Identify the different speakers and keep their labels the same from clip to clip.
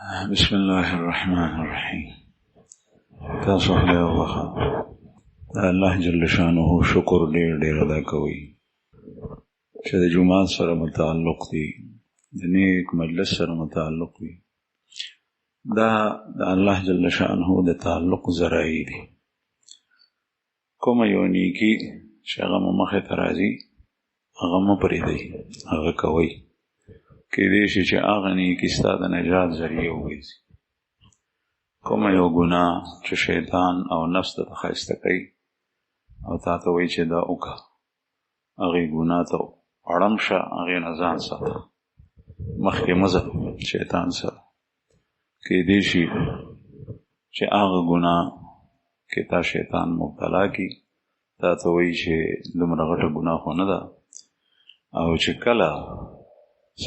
Speaker 1: بسم الله الرحمن الرحیم. تاسو له الله جل شانه شکر ډیر ډیر ادا کوي چې د جمعه سره متعلق دي، د نیک مجلس سره متعلق دي. دا د الله جل شانه د تعلق ذرایع دي. کوم یو نیکی چې هغه مخه ته راځي هغه مو پرېږدئ، هغه کوئ. کېدای شي چې هغه نیکي ستا د نجات ذریعه وګرځي. کومه یو ګناه چې شیطان او نفس ته ښایسته کوي او تا ته وایي چې دا وکړه، هغې ګناه ته اړم شه، هغې نه ځان ساته، مخکې مه ځه شیطان سره. کېدای شي چې هغه ګناه کې تا شیطان مبتلا کړي، تا ته وایي چې دومره غټه ګناه خو نه ده. او چې کله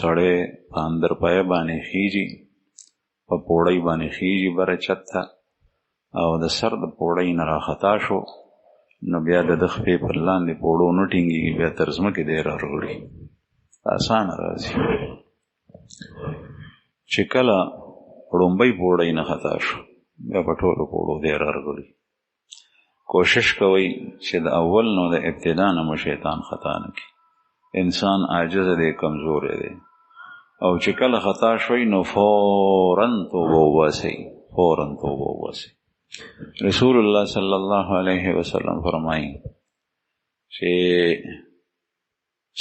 Speaker 1: سړی په اندر پایه باندې خیږي، په پوړۍ باندې خیږي بره چت ته، او د سر د پوړۍ نه راخطا شو، نو بیا د ده خپې پر لاندې پوړو نه ټینګېږي، بیا تر ځمکې دی رارغړي، اسانه راځي. چې کله ړومبۍ پوړۍ نه خطا شو، بیا په ټولو پوړو دی رارغړي. کوشش کوئ چې د اول نو د ابتدا نه مو شیطان خطا نه کړي. انسان عاجز دی، کمزور دی، او چې کله خطا شوی نو فوراً توبه وباسئ، فوراً توبه وباسئ. رسول الله صلی الله علیه وسلم فرمایي چې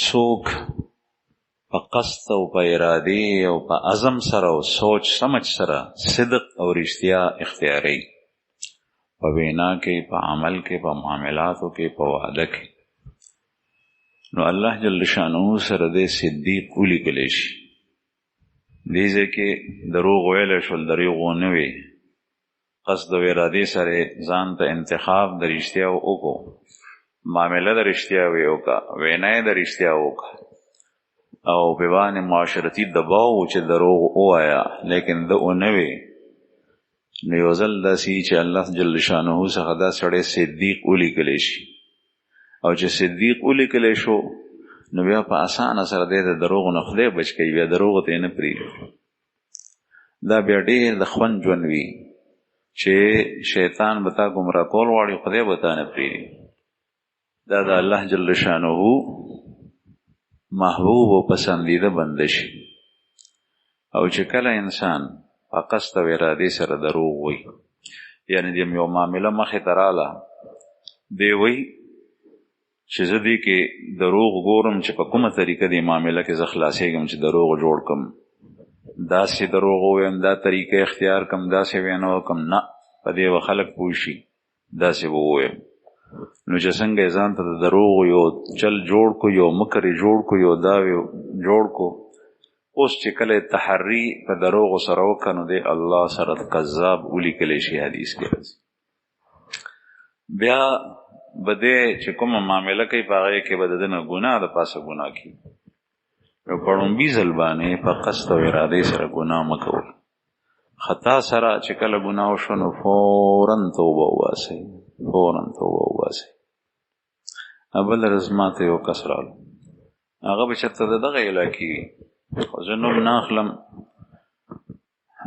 Speaker 1: څوک په قصد او په ارادې او په عزم سره او سوچ سمج سره صدق او رښتیا اختیاري، په وینا کې، په عمل کې، په معاملاتو کې، په وعده کې، نو الله جل شانه سره د صدیق ولیکلی شي. دې ځای کې دروغ ویلی شول، دروغ ونه وي. قصد او ارادې سره ځان ته انتخاب د رښتیا وکړو، معامله د رښتیا وکړه، وینا یې د رښتیا وکړه، او په باندې معاشرتي دباو و چې دروغ ووایه، لیکن ده ونه وي. نو یو ځل داسې چې الله جل شانه څخه دا سړی صدیق ولیکلی شي، او چې صدیق ولیکلی شو نو بیا په اسانه سره دی د دروغو نه خدای بچ کوي، بیا دروغو ته یې نه پرېږدي. دا بیا ډېر د خوند ژوند وي چې شیطان به تا ګمراه کول غواړي، خدای به تا نه پرېږدي. دا د الله جل شانه محبوب او پسندیده بنده شي. او چې کله انسان په قصد او ارادې سره دروغ وایي، یعنې د یو معامله مخې ته راله، دی وایي چې زه دې کې دروغ ګورم چې په کومه طریقه دې معامله کې زه خلاصېږم چې دروغ جوړ کړم، داسې دروغ ووایم، دا طریقه اختیار کړم، داسې وینا وکړم، نه په دې به خلک پوه شي، داسې به ووایم. نو چې څنګه یې ځان ته د دروغ یو چل جوړ کو، یو مکر یې جوړ کو، یو دا جوړ کو، اوس چې کله تحري په دروغو سره وکړه نو دی الله سره کذاب ولیکلی شي، حدیث کې راځي. بیا به دی چې کومه معامله کوي په هغې کې به د ده نه ګناه د پاسه ګناه کوي. نو په ړومبي ځل باندې په قصد او ارادې سره ګناه مه کوئ. خطا سره چې کله ګناه وشوه نو فوراً توبه وباسئ، فوراً توبه وباسئ. بله ورځ ما ته یو کس راغلو، هغه به چېرته د دغه علاقې وي، خو زه نوم نه اخلم.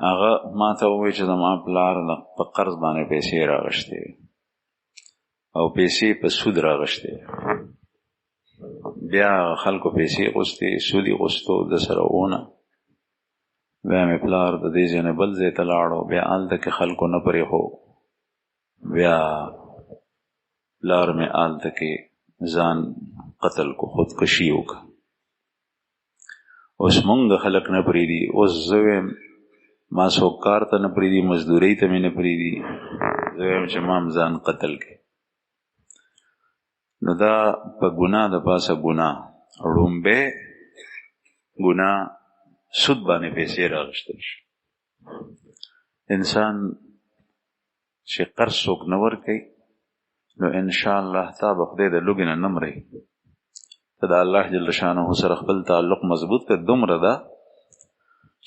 Speaker 1: هغه ما ته ووایي چې زما پلار په قرض باندې پیسې راغشتې وي او پیسې په سود راغشتې، بیا خلکو پیسې غوستې، سود یې غوستو د سره ونه. بیا مې پلار د دې ځای نه بل ځای ته لاړو، بیا هلته کې خلکو نه پرېښو، بیا پلار مې هلته کې ځان قتل کو، خودکشي وکړه. اوس مونږ خلک نه پرېږدي. اوس زه ویم ما څوک کار ته نه پرېږدي، مزدورۍ ته مې نه پرېږدي، زه ویم چې ما هم ځان قتل کړي. نو دا په ګناه د پاسه ګناه، ړومبی ګناه سود باندې پیسې راغشتل شي. انسان چې قرض څوک نه ورکوي نو انشاءالله تا به خدای د لوږې نه نه مرئ. ته د الله جل شانه سره خپل تعلق مضبوط کړه، دومره ده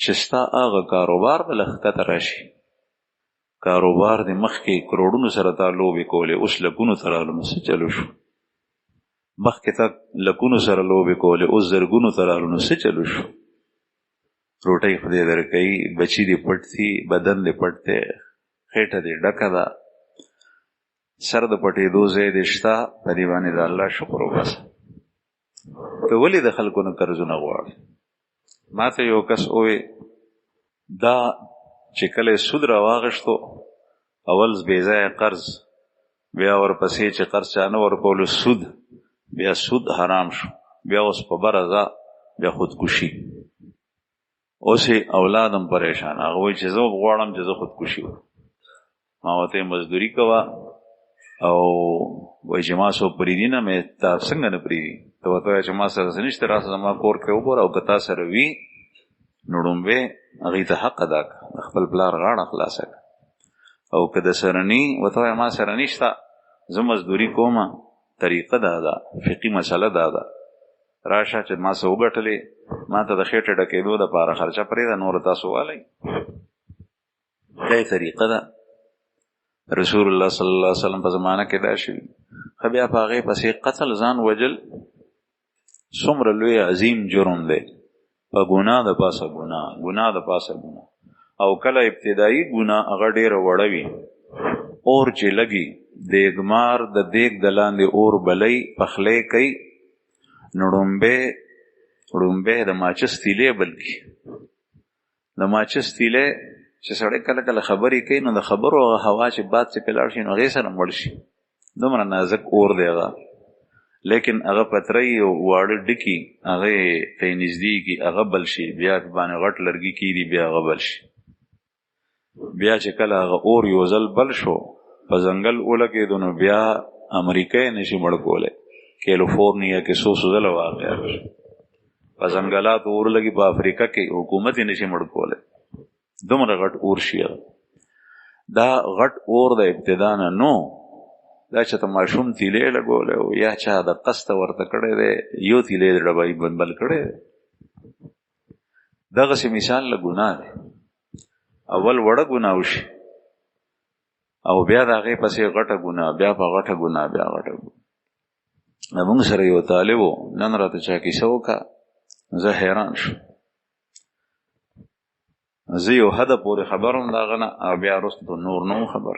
Speaker 1: چې ستا هغه کاروبار به له ښکته راشي. کاروبار د مخکې کروړونو سره تا لوبې کولې، اوس لکونو ته رالو، نو څه چلو شو؟ مخکې تا لکونو سره لوبې کولې، اوس زرګونو ته رالو، نو څه چلو شو؟ روټۍ خدای درکوي، بچي دې پټ دي، بدن دې پټ دی، خېټه دې ډکه ده، سر د پټېدو ځای دې شته، په دې باندې د الله شکر وباسه. ته ولې د خلکو نه قرضونه غواړې؟ ما ته یو کس ووی دا چې کله یې سود راواغېشتو، اول بې ځایه قرض، بیا ورپسې چې قرض چا نه ورکولو سود، بیا سود حرام شو، بیا اوس په بره ځه بیا خودکشي. اوس یې اولاد هم پریشان، هغه وایي چې زه غواړم چې زه خودکشي وکړم. ما ورته مزدوري کوه او وایي چې ما څوک پرېږدي نه، مې تا څنګه نه پرېږدي؟ ته ورته وایه چې ما سره څه نشته، راسه زما کور کې وګوره، او که تا سره وي نو ړومبې هغوی ته حق ادا کړه، د خپل پلار غاړه خلاصه کړه. او که د سره ني، ورته وایه ما سره نشته، زه مزدوري کومه، طریقه دا ده، فقهي مسله دا ده، راشه چې ما څه وګټلې ما ته د خېټې ډکېدو دپاره خرچه پرېږده، نور تاسو والئ. دا یې طریقه ده. رسول الله صلی الله علیه وسلم په زمانه کې دا شوي. خو بیا په هغې پسې قتل، ځان وجل څومره لوی عظیم جرم دی، په ګناه د پاسه ګناه د پاسه ګناه. او کله ابتدایي ګناه هغه ډېره وړه وي، اور چې لګي دیګمار د دیګ د لاندې اور بلی پخلی کوي، نو ړومبی د ماچس تیلې بل کي. د ماچس تیلې چې سړی کله کله خبرې کوي، نو د خبرو هغه هوا چې باد چې پې لاړ شي نو هغې سره مړ شي، دومره نازک اور دی هغه. لیکن هغه پترۍ او واړه ډکي هغې ته یې نږدې کي، هغه بل شي، بیا باندې غټ لرګي کېږي، بیا هغه بل شي. بیا چې کله هغه اور یو ځل بل شو، په ځنګل ولګېدو، نو بیا امریکا یې نشي مړ کولی. کیلیفورنیا کې څو ځله واقع شو، په ځنګلاتو اور لګي، په افریقا کې حکومت یې نشي مړ کولی، دومره غټ اور شي. دا غټ اور د ابتدا نه نو، دا چې ته ماشوم تیلې لګولی او یا چا د قسته ورته کړی دی، یو تیلې د ډبایي بل کړی دی. دغسې مثال له ګناه دی. اول وړه ګناه وشي او بیا د هغې پسې غټه ګناه، بیا په غټه ګناه، بیا غټه ګناه. زمونږ سره یو طالب و، نن راته چا کیسه وکړه، زه حیران شو. زه یو حده پورې خبر وم د هغه نه، او بیا وروسته نور نه خبر.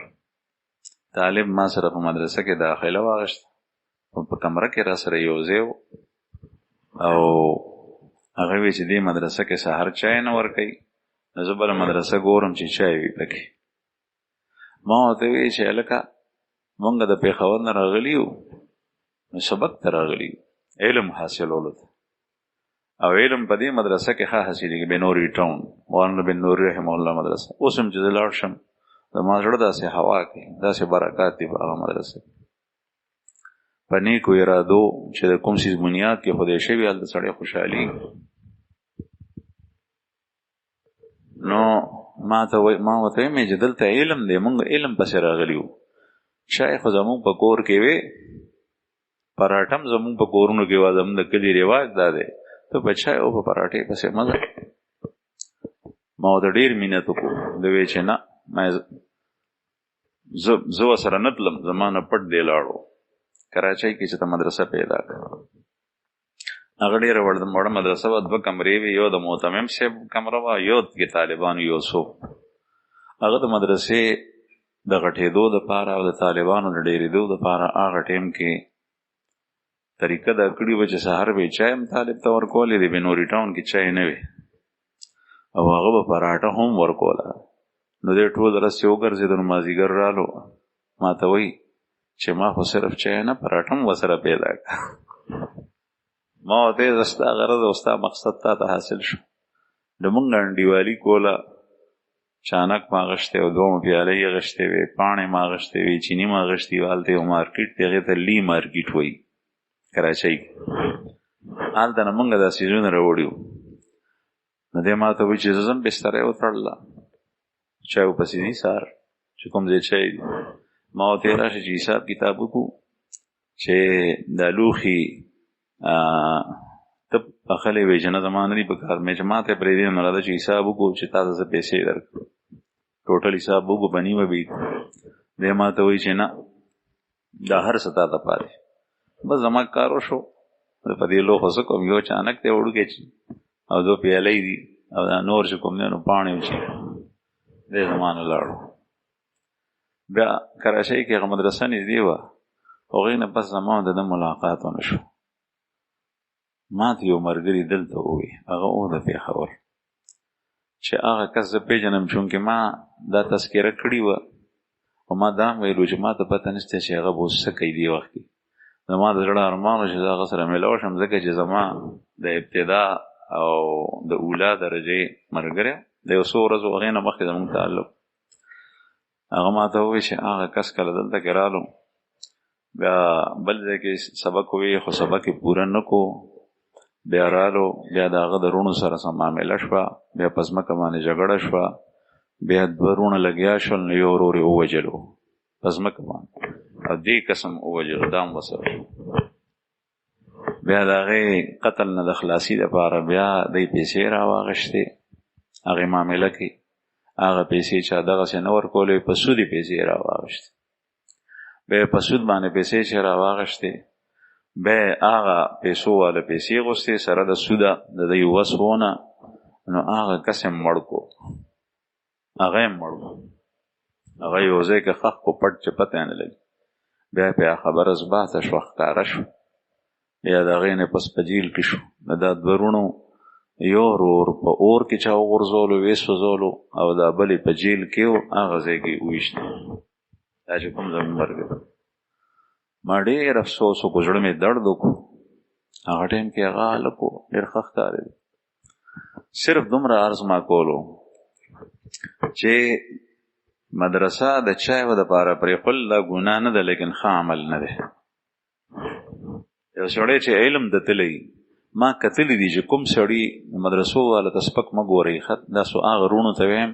Speaker 1: طالب ما سره په مدرسه کې داخله واغېسته، په کمره کې را سره یو ځای و، او هغه وی چې دې مدرسه کې سهار چای نه ورکوي، نو زه بله مدرسه ګورم چې چای وي پکې. ما ورته وی چې هلکه مونږ د پېښور نه راغلي یو، نو سبق ته راغلي یو، علم حاصلولو ته. او علم په دې مدرسه کې ښه حاصلېږي، بنوري ټاون، مولانا بن نوري رحمه الله مدرسه. اوس هم چې زه لاړ شم زما زړه داسې هوا کوي، داسې برکات دي په هغه مدرسه کې. په نیکو ارادو چې د کوم څیز بنیاد کې خدای شوي، هلته سړی خوشحالي. نو ما ورته ویم چې دلته علم دی، مونږ علم پسې راغلي وو. چای خو زمونږ په کور کې وې، پراټم زمونږ په کورونو کې وه، زمونږ د کلي رواج دا دی، ته په چای او په پراټې پسې مزه. ما ورته ډېر مینت وکړو، ده وی چې نه، زه ورسره نه تلم، زما نه پټ دی لاړو کراچۍ کې چې ته مدرسه پیدا کړه. هغه ډېره وړه مدرسه وه، 2 کمرې وې، یو د معتمم صاحب کمره وه، یو کې طالبانو یو څو. هغه د مدرسې د غټېدو دپاره او د طالبانو د ډېرېدو دپاره هغه ټیم کې طریقه دا کړې وه چې سهار به یې چای هم طالب ته ورکولې، د بنوري ټاون کې چای نه وې، او هغه به پراټه هم ورکوله. نو دی ټول رس چې وګرځېدو، نو مازدیګر رالو، ما ته وایي چې ما خو صرف چای نه پراټه هم ورسره پیدا کړه. ما ورته ویل ستا غرض او ستا مقصد تا ته حاصل شو. د مونږ انډیوالي کوله، چانک ما اغوښتی او 2 پیالې یې اغوښتې وې، پاڼې ما اغوښتې وې، چیني ما اغوښتي وه. هلته یو مارکېټ دی، هغې ته لی مارکېټ وایي کراچۍ کې. هلته نه مونږ دا څیزونه راوړي وو. نو دی ما ته وایي چې زه ځم، بستره یې وتړله، چای ورپسې ځي سهار چې کوم ځای چای دي. ما ورته ویل راشه چې حساب کتاب وکړو چې دا لوښي ته پخلی وی چې نه زما نه دي په کار، مې چې ما ته پرېږدې نو راځه چې حساب وکړو چې تا ته زه پیسې درکړو، ټوټل حساب وکړو په نیمه به دی. ما ته وایي چې نه، دا هر څه تا ته پاتې. بس زما کار وشو، په دې لوښو څه کوم، یو چانک دی وړوکی او 2 پیالې دي، او دا نور چې کوم دی نو پاڼې چې دې زمانه لاړو. بیا کراچۍ کې هغه مدرسه نږدې وه، هغې نه پس زما د ده ملاقات ونه شو. ما ته یو ملګري دلته ووی، هغه و د پېښور، چې هغه کس زه پېژنم چونکې ما دا تذکره کړې وه او ما دا هم ویلو چې ما ته پته نشته چې هغه به اوس څه کوي دې وخت کې. زما د زړه ارمان و چې زه هغه سره میلاو شم، ځکه چې زما د ابتدا او د اولا درجې ملګری د یو څو ورځو هغې نه مخکې زموږ تعلق. هغه ما ته ووایي چې هغه کس کله دلته کې رالو، بیا بل ځای کې سبق ووایي خو سبق یې پوره نه کو، بیا رالو، بیا د هغه د روڼو سره سم معامله شوه، بیا په ځمکه باندې جګړه شوه، بیا دوه روڼه لګیا شول، نو یو ورور یې ووجلو په ځمکه باندې او دې قسم ووجلو، دا هم ورسره شو. بیا د هغې قتل نه د خلاصي دپاره بیا دی پیسې راواغېشتې هغې معامله کې، هغه پیسې چا دغسې نه ورکولې، په سود یې پیسې راواغېشتې. بیا په سود باندې پیسې چې راواغېشتې، بیا هغه پیسو والا پیسې غوستې سره د سوده د دوی وس ونه، نو هغه کس یې مړ کو، هغه یې مړ کو، هغه یو ځای کې ښخ کو پټ چې پته یې نه لګي. بیا پې خبره ثباته شوه، ښکاره شو، بیا د هغې نه پس په جیل کې شو. دا دوه روڼو یو ورور په اور کې چا وغورځولو، ویې سوځولو، او دا بل یې په جیل کې و، هغه ځای کې وویشتې. دا چې کوم زموږ ملګری، ما ډېر افسوس وکړو، زړه مې درد وکړو. هغه ټایم کې هغه هلک و، ډېر ښه ښکارېده. صرف دومره عرض ما کولو چې مدرسه د چایو دپاره پرېښول دا ګناه نه ده، لیکن ښه عمل نه دی. یو سړی چې علم د تلی، ما کتلی دي چې کوم سړي مدرسو والا ته سپک مه ګورئ. دا سو هغه روڼو ته ویم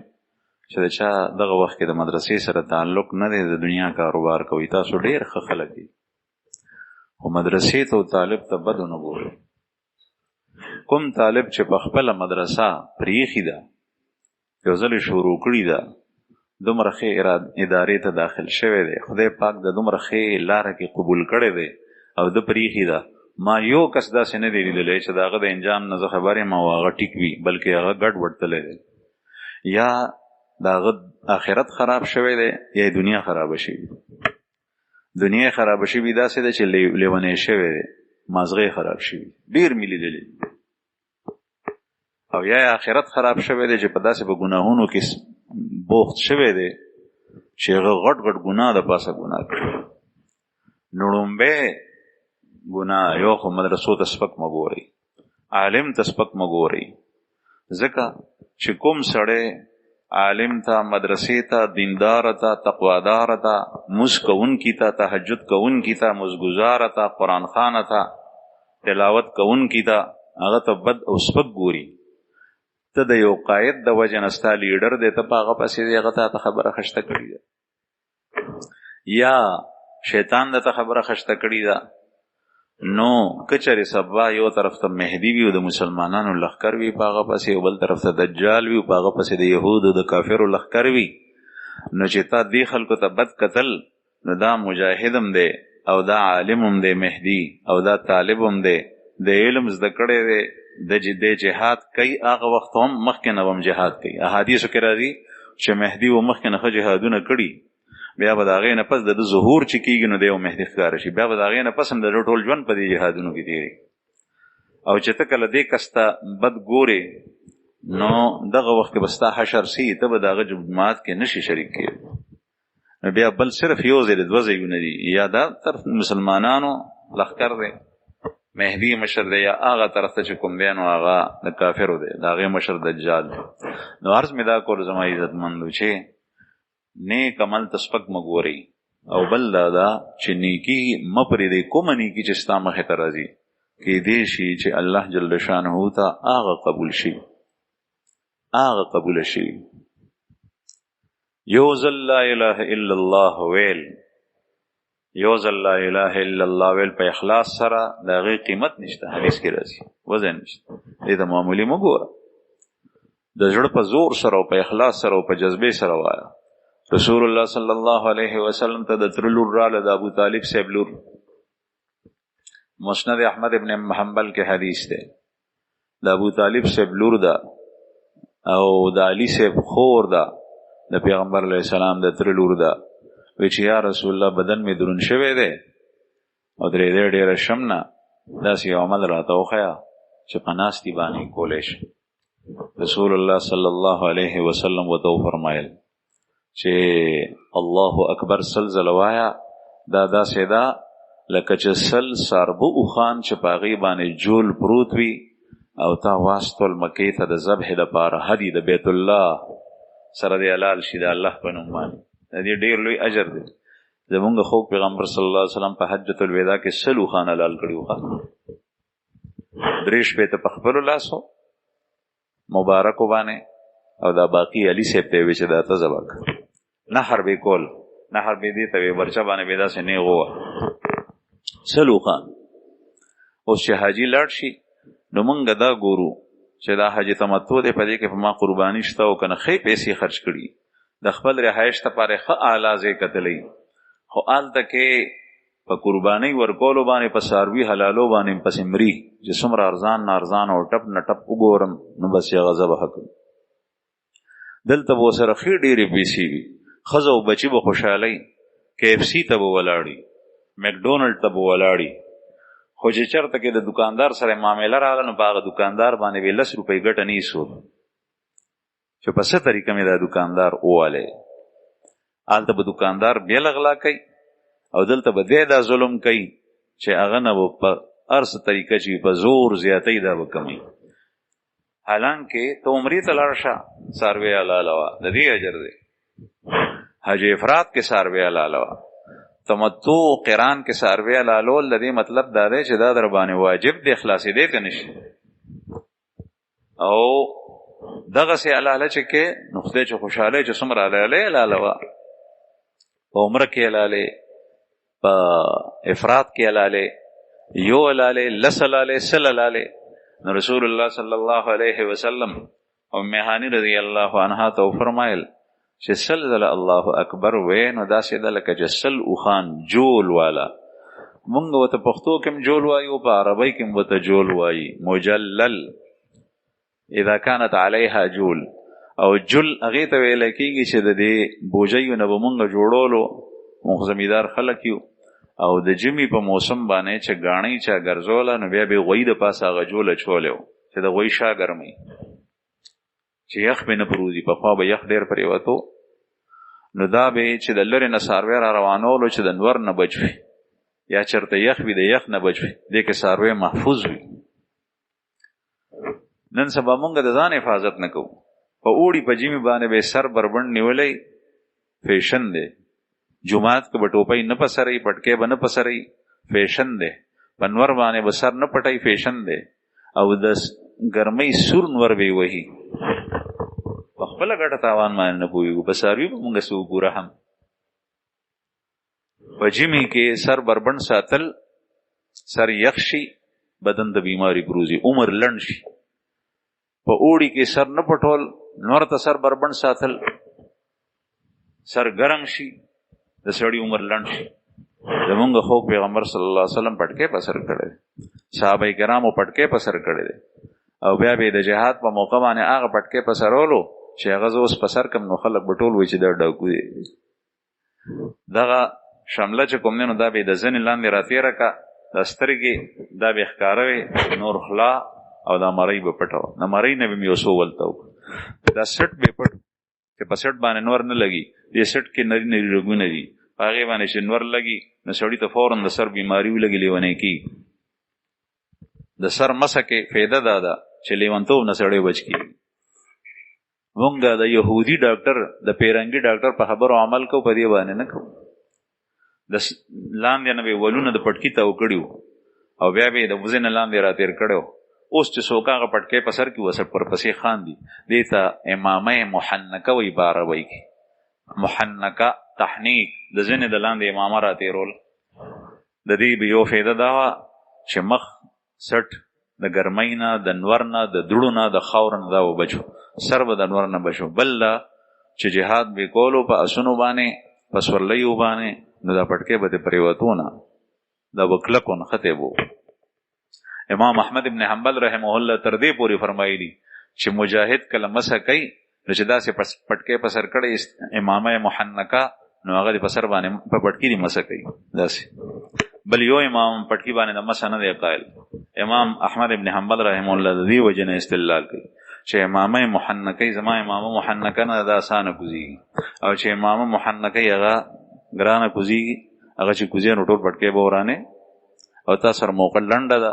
Speaker 1: چې د چا دغه وخت کې د مدرسې سره تعلق نه دی، د دنیا کاروبار کوي. تاسو ډېر ښه خلک دي، خو مدرسې ته او طالب ته بد ونه ګورئ. کوم طالب چې په خپله مدرسه پرېښي ده، یو ځل یې شروع کړي ده، دومره ښې ادارې ته داخل شوی دی، خدای پاک د دومره ښې لاره کې قبول کړی دی او ده پرېښي ده. ما یو کس داسې نه دی لیدلی چې د هغه د انجام نه زه خبر یم او هغه ټیک وي، بلکې هغه ګډ وډ تللی دی. یا د هغه آخرت خراب شوی دی یا دنیا خرابه شوي. دنیا خرابه شوي داسې ده چې لیونی شوی دی، مازغې خراب شوي، ډېر مې لیدلی. او یا آخرت خراب شوی دی چې په داسې په ګناهونو کې بوخت شوی دی چې هغه غټ غټ ګناه د پاسه ګناه کوي. نو لومبی ګناه یو خو مدرسو ته سپک مه ګورئ، عالم ته سپک مه ګورئ، ځکه چې کوم سړی عالم ته، مدرسې ته، دیندار ته، تقوادار ته، مز کوونکي ته، تهجد کوونکي ته، مزګزاره ته، قرآن خوانه ته، تلاوت کوونکي ته، هغه ته بد او سپک ګوري. ته د یو قاید د وجه نه ستا لیډر دی، ته په هغه پسې دی، هغه ته خبره خشته کړې ده، یا شیطان درته خبره خشته کړې ده. نو که چېرې سبا یو طرف ته مهدي وي او د مسلمانانو لښکر وي په هغه پسې، او بل طرف ته دجال وي او په هغه پسې د یهودو د کافرو لښکر وي، نو چې تا دې خلکو ته بد کتل، نو دا مجاهد هم دی او دا عالم هم دی مهدي، او دا طالب هم دی، د علم زده کړی دی، د جهاد کوي، هغه وخت هم مخکې نه هم جهاد کوي. احادیثو کې راځي چې مهدي و مخکې نه ښه جهادونه کړي، بیا به د هغې نه پس د ده ظهور چې کېږي نو دی یو مهدي ښکاره شي، بیا به د هغې نه پس هم د ده ټول ژوند په دې جهادونو کې تېري. او چې ته کله دې کس ته بد ګورې، نو دغه وخت کې به ستا حشر سي، ته به د هغه جماعت کې نشي شریک کېدی. نو بیا بل صرف یو ځای د دوه ځایونه دي، یا دا طرف مسلمانانو لښکر دی، مهدي مشر دی، یا هغه طرف ته چې کوم دی نو هغه د کافرو دی، د هغې مشر دجال دی. نو عرض مې دا کول زما عزتمندو چې نیک عمل ته سپک مه ګورئ، او بل دا ده چې نیکي مه پرېږدئ. کومه نیکي چې ستا مخې ته راځي، کیدای شي چې الله جل شانه ته هغه قبول شي، هغه قبول شي. یو ځل لا اله الا الله ویل، یو ځل لا اله الا الله ویل په اخلاص سره د هغې قیمت نشته، حدیث کې راځي، وزن نشته. دې ته معمولي مه ګوره، د زړه په زور سره او په اخلاص سره او په جذبې سره وایه. رسول الله صلی الله علیه وسلم ته د تره لور راله، د ابو طالب صاحب لور. مسند احمد ابن حنبل کې حدیث دی، د ابو طالب صاحب لور ده، او د علي صاحب خور ده د پیغمبر علیه السلام د تره لور ده. وی چې یا رسول الله بدن مې دروند شوی دی او درېدی ډېره شم نه، داسې یو عمل راته وښیه چې په ناستې باندې کولی شي. رسول الله صلی الله علیه وسلم ورته وفرمایل چې الله اکبر سل ځله وایه، دا داسې ده لکه چې سل ساربه اوښان چې په هغې باندې جول پروت وي او تا واستول مکې ته د ذبح دپاره هدي د بیت الله سره دی حلال شي د الله په نوم باندې. د دې ډېر لوی اجر دی. زمونږ خوږ پیغمبر صلی الله علیه وسلم په حجة الوداع کې 100 اوښان حلال کړي وو. 3 شپېته په خپلو لاسو مبارکو باندې او دا باقي علي صاحب ته یې وی چې دا ته ذبح کړه. نحر به کول، نحر به دې ته وی برچه باندې به داسې نیغ ووه 100 اوښان. اوس چې حاجي لاړ شي نو مونږ دا ګورو چې دا حج تمتع دی، په دې کې په ما قرباني شته او که نه ښې پیسې خرچ کړي، د خپل رهایش دپاره ښه اعلی ځای کتلی، خو هلته کې په قربانۍ ورکولو باندې په څاروي حلالو باندې پسې مري چې څومره ارزان نه ارزان او ټپ نه ټپ وګورم نو بس یې هغه ذبح کړم. دلته به ورسره ښې ډېرې پیسې وي، ښځه او بچي به خوشحالۍ، KFC ته به ولاړي، مکډونلډ ته به ولاړي. خو چې چېرته کې د دکاندار سره معامله راغله نو په هغه دکاندار باندې به 10 روپۍ ګټه نه ایښود چې په څه طریقه مې دا دکاندار ووالی. هلته به دکاندار بیا غلا کوي او دلته به دی دا ظلم کوي چې هغه نه به په هر څه طریقه چې په زور زیاتۍ دا به کموي. حالانکې ته عمرې ته لاړ شه څاروی حلاله وه، د دې اجر دی. حج افراد کې څاروی حلاله وه، تمتع قران کې څاروی حلالول د دې مطلب دا دی چې دا در باندې واجب دی، خلاصېدی ته نشي. او دغسې حلاله چې کې نو خدای چې خوشحالی چې څومره حلاله حلاله وه، په عمره کې حلاله، په افراد کې حلاله، یو حلاله، 10 حلاله، 100 حلاله. نو رسول الله صلی الله علیه وسلم ام هانی رضی الله عنها ته وفرمایل چې 100 ځله الله اکبر وې نو داسې ده لکه چې 100 اوښان جول والا. مونږ ورته پښتو کې هم جول وایو، په عربۍ کې هم ورته جول وایي، مجلل اذا كانت عليها جول. او جل هغې ته ویلی کېږي چې د دې بوجیو نه به مونږ جوړولو، مونږ زمیندار خلک یو، او د ژمي په موسم باندې چې ګاڼۍ چا ګرځوله نو بیا به یې غویي د پاسه هغه جول اچولی و چې د غویي شا ګرموي چې یخ به نه پروزي. پخوا به یخ ډېر پرېوتو نو دا به چې د لرې نه څاروی را روانولو چې د نور نه بچ وي یا چېرته یخ وي د یخ نه بچ وي، دې کې څاروی محفوظ وي. نن سبا مونږ د ځان حفاظت نه کوو. په اوړي په ژمي باندې به سر بربند نیولی فیشن دی، جماعت کې به ټوپۍ نه په سرئ، پټکۍ به نه په سرئ، فیشن دی. په نور باندې به سر نه پټئ، فیشن دی. او د ګرمۍ سور نور به یې وهي، په خپله ګټه تاوان باندې نه پوهېږو. په څاروي به مونږ څه وګوره هم. په ژمي کې سر بربند ساتل، سر یخ شي بدن ته بیماری پروزي، عمر لنډ شي. په اوړي کې سر نه پټول، نور ته سر بربند ساتل، سر ګرم شي د سړي عمر لنډ شي. زمونږ خوږ پیغمبر صلی الله علیه وسلم پټکۍ په سر کړی دی، صحابه کرامو پټکۍ په سر کړی دی. او بیا به د جهاد په موقع باندې هغه پټکۍ په سرولو چې هغه زه اوس په سر کم نو خلک به ټول وایي چې دا ډاکو دی. دغه شمله چې کوم دی نو دا به د زنې لاندې راتېره که، دا سترګې دا به ښکاره وې، نور خلا او دا مرۍ به پټه وه. د مرۍ نه به مې یو څو ولته وکړه. دا سټ به پټ چې په سټ باندې نور نه لګي، دې سټ کې نري نري رګونه دي، په هغې باندې چې نور لګي نو سړي ته فوراً د سر بیماري ولګي، لیونی کېږي. د سر مسه کې فایده دا ده چې لیونتوب نه سړی بچ کېږي. مونږ د یهودي ډاکټر د پیرنګي ډاکټر په خبرو عمل کوو، په دې باندې نه کوو. د لاندې نه به یې ولونه د پټکي تاو کړي وو او بیا به یې د وزې نه لاندې را تېر کړی وو. اوس چې څوک هغه پټکی په سر کې وسه پرپسې خاندي، دې ته امامه محنکه وایي په عربۍ کې. محنکه تحنیک د ځینې د لاندې امامه را تېرول. د دې به یو فایده دا وه چې مخ سټ د ګرمۍ نه، د نور نه، د دوړو نه، د خاورو نه دا وبچو، سر به د نور نه بچو. بل دا چې جهاد به کولو په اسونو باندې، په سورلیو باندې، نو دا پټکی به دې پرېوتو نه، دا به کلکو نښتی به. امام احمد ابن حنبل رحمه الله تر دې پورې فرمایلی
Speaker 2: چې مجاهد کله مسح کوي نو چې داسې پټکې په سر کړی امامه محنکه نو هغه په سر باندې په پټکې دی مسح کوي داسې. بل یو امام پټکی باندې د مسح نه دی قائل. امام احمد ابن حنبل رحم الله د دې وجه نه استدلال کوي چې امامه محنکه زما امامه محنکه نه د اسانه کوزي او چې امامه محنکه هغه ګرانه کوزي هغه چې کوزي نو ټول پټکی به ورانه او تاسو سره موقع لنډه ده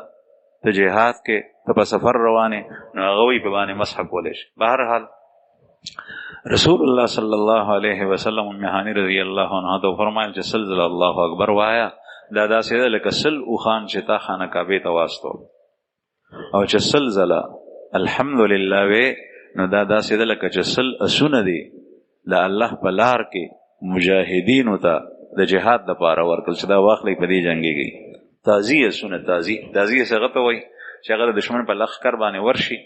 Speaker 2: ته جهاد کې ته په سفر روانه نو هغه وی په باندې مسح کولې شي. بهر حال رسول الله صلی الله علیه وسلم مهانی رضی الله عنه ته فرمایل چې سلزل الله اکبر وایا دا داسې ده لکه سل اوخان چې تا خانه کعبې ته واستول او چې سلزله الحمدلله وی نو دا داسې ده لکه چې سل اسونه دي د الله په لار کې مجاهدینو ته د جهاد لپاره ورکړل چې دا واخلې په دې جنګيږي. تازیه اسونه تازیه څنګه ته وایي چې هغه د دشمن په لښکر باندې ورشي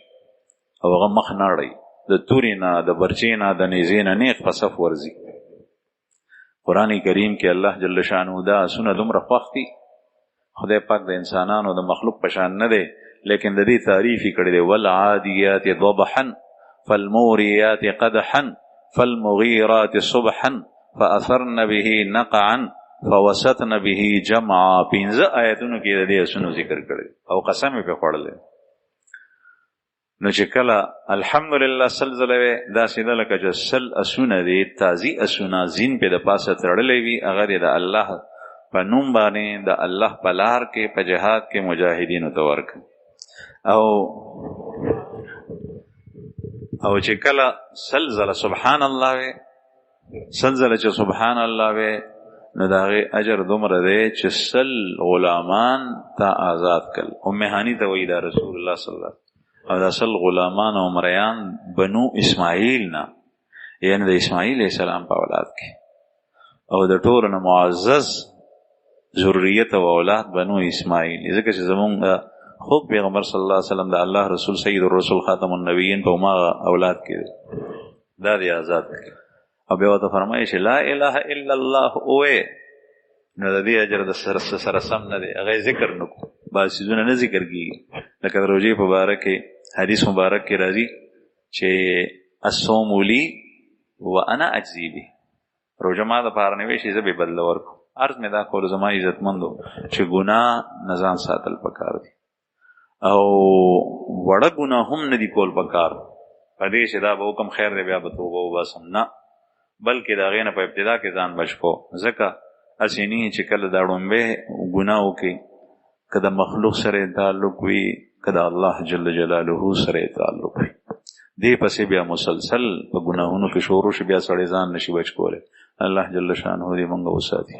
Speaker 2: او هغه مخ ناړي د توري نه د برچې نه د نیزې نه نیغ په صف ورځي. قرآن کریم کې الله جل شانه دا اسونه دومره خوښ دي خدای پاک د انسانانو د مخلوق په شان نه دی لیکن د دې تعریف یې کړی دی والعادیات ضبحا فالموریات قدحا فالمغیرات صبحا فاثرن به نقعا فوسطن به جمعا. 15 آیتونو کې د دې اسونو ذکر کړی او قسم یې په خوړل نو چې کله الحمدلله سلزله دا سیده لکه چې سل اسونه دي تازی اسونه زین په د پاسه تړلې وي هغه د الله په نوم باندې د الله په لار کې په جهاد کې مجاهدینو ته ورک او چې کله سلزله سبحان الله وي سلزله چې سبحان الله وي نو دا غي اجر دومره دی چې سل غلامان ته آزاد کړ. ام هانی ته وی دا رسول الله صلی الله علیه او د اصل غلامان او مریان بنو اسماعیل نه یعنی د اسماعیل علیہ السلام په اولاد کې او د ټول نه معزز ذریت او اولاد بنو اسماعیل ځکه چې زمونږ خود پیغمبر صلی الله علیه وسلم د الله رسول سید الرسول خاتم النبیین په ما اولاد کې دا دی آزاد او بیا ته فرمایي چې لا اله الا الله اوه نو د دې اجر د سره سم نه دی هغه ذکر نکو بعض چیزونه نه ذکر کیږي لکه د روژې په باره کې حدیث مبارک کې راځي چې الصوم لی وانا اجزی به روژه ما د پاره نه وي چې زه به بدله ورکړم. عرض مې دا کول زما عزتمندو چې ګناه نه ځان ساتل پکار دي او وړه ګناه هم نه دي کول پکار په دې چې دا به حکم خیر دی بیا به توبه وباسم نه بلکې د هغې نه په ابتدا کې ځان بچ کو ځکه هسې نه چې کله دا ړومبی ګناه وکړي که د مخلوق سره تعلق وي که د الله جل جلاله سره تعلق وي دې پسې بیا مسلسل په ګناهونو کې شروع شي بیا سړی ځان نشي بچ کولی. الله جل شانه دې موږ وساتي.